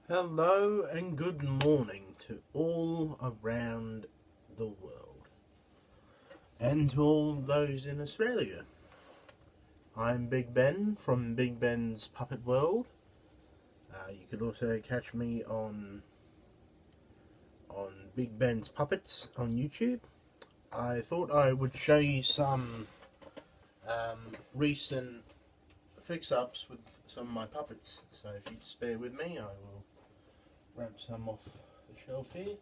Hello and good morning to all around the world and to all those in Australia. I'm Big Ben from Big Ben's Puppet World. You could also catch me on Big Ben's Puppets on YouTube. I thought I would show you some recent fix-ups with some of my puppets. So if you just bear with me, I will grab some off the shelf here.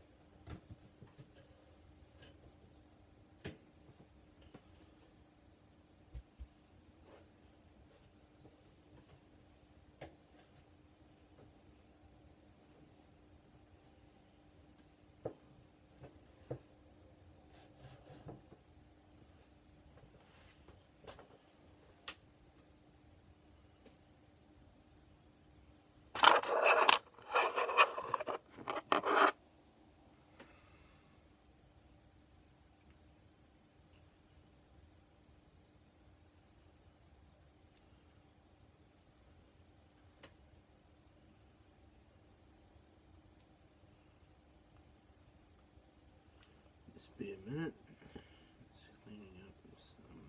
Just be a minute. Just cleaning up some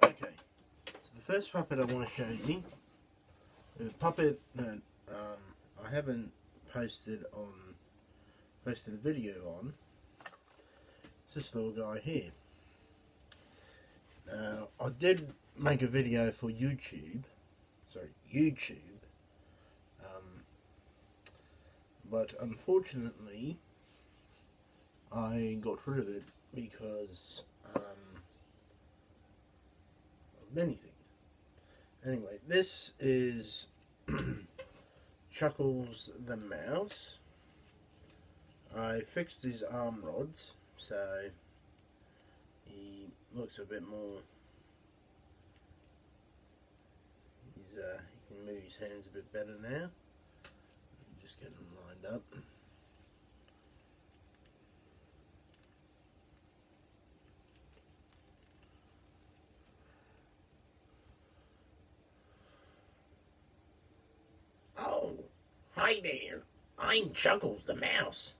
threads. Okay, so the first puppet I want to show you, a puppet that I haven't posted a video on. It's this little guy here. Now, I did make a video for YouTube, but unfortunately I got rid of it because of many things. Anyway, this is Chuckles the mouse. I fixed his arm rods so he looks a bit more. He can move his hands a bit better now. Just get them lined up. Oh, hi there. I'm Chuckles the mouse.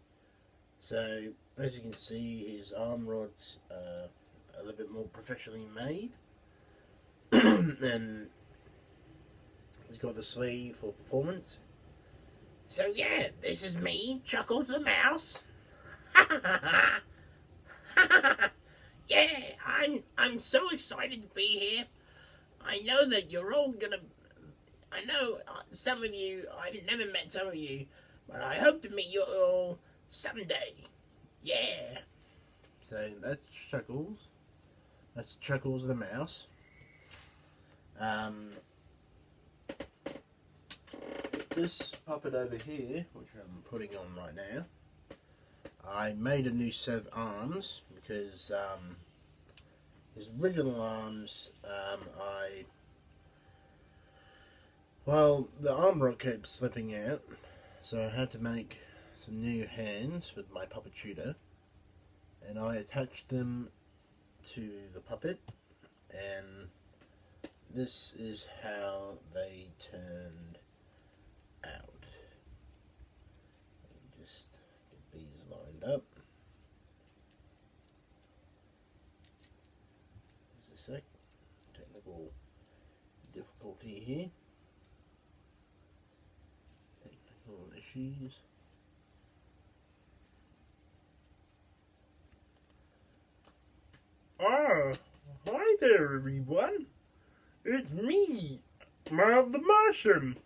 So, as you can see, his arm rods are a little bit more professionally made. And he's got the sleeve for performance. So yeah, this is me, Chuckles the mouse. Yeah, I'm so excited to be here. I know that you're all gonna. I know some of you. I've never met some of you, but I hope to meet you all someday. Yeah. So that's Chuckles. That's Chuckles the mouse. This puppet over here, which I'm putting on right now, I made a new set of arms because his original arms, the arm rod kept slipping out, so I had to make some new hands with my puppet shooter, and I attached them to the puppet, and this is how they turned out. Just get these lined up. Just a sec. Technical difficulty here. Technical issues. Ah, hi there everyone. It's me, Marv the Martian.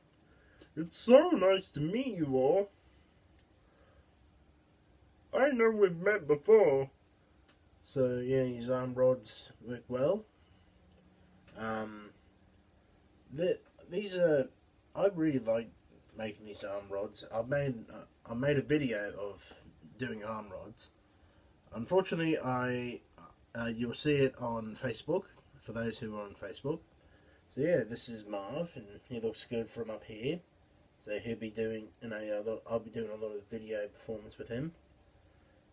It's so nice to meet you all. I know we've met before. So yeah, his arm rods work well. These are, I really like making these arm rods. I made a video of doing arm rods. Unfortunately, you'll see it on Facebook for those who are on Facebook. So yeah, this is Marv, and he looks good from up here. So he'll be doing, I'll be doing a lot of video performance with him.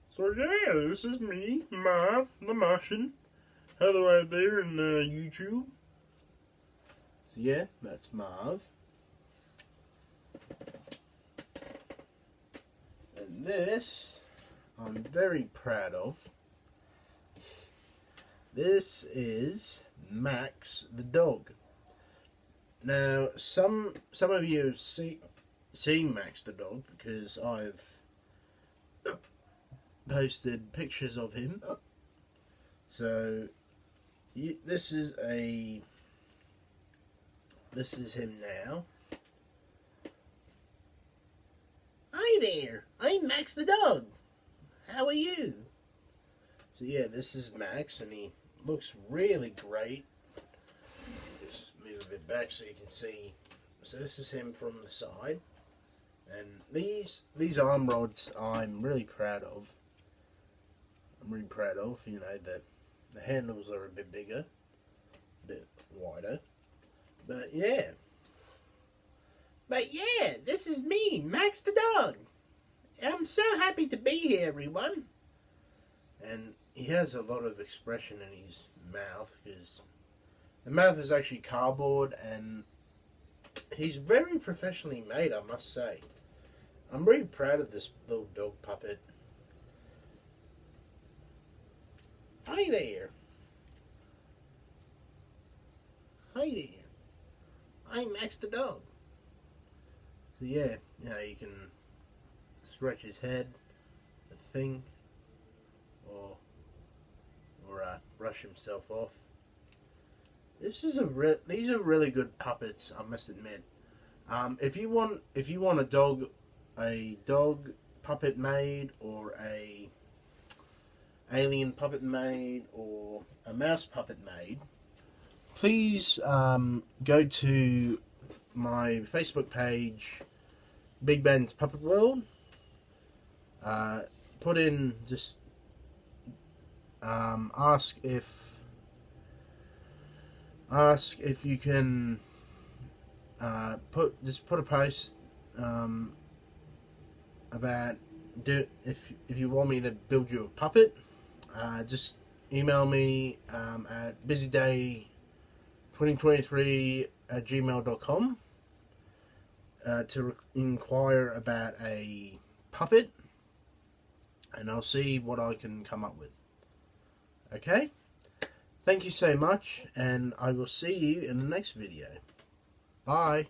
So yeah, this is me, Marv the Martian. Hello out there in YouTube. So yeah, that's Marv. this I'm very proud of. This is Max the dog. Now, some of you have seen Max the dog because I've posted pictures of him. So this is him now. Hi there, I'm Max the dog. How are you? So yeah, this is Max, and he looks really great. Just move a bit back so you can see. So this is him from the side, and these arm rods I'm really proud of. You know, the handles are a bit bigger, a bit wider, but yeah. This is me, Max the dog. I'm so happy to be here, everyone. And he has a lot of expression in his mouth because the mouth is actually cardboard, and he's very professionally made, I must say. I'm really proud of this little dog puppet. Hi there. Hi there. I'm Max the dog. So yeah, you know, you can scratch his head, a thing, or brush himself off. These are really good puppets, I must admit. If you want a dog puppet made, or a alien puppet made, or a mouse puppet made, please go to my Facebook page, Big Ben's Puppet World. Put in just ask if you can put a post about if you want me to build you a puppet. Just email me at busyday2023@gmail.com to inquire about a puppet, and I'll see what I can come up with. Okay? Thank you so much, and I will see you in the next video. Bye.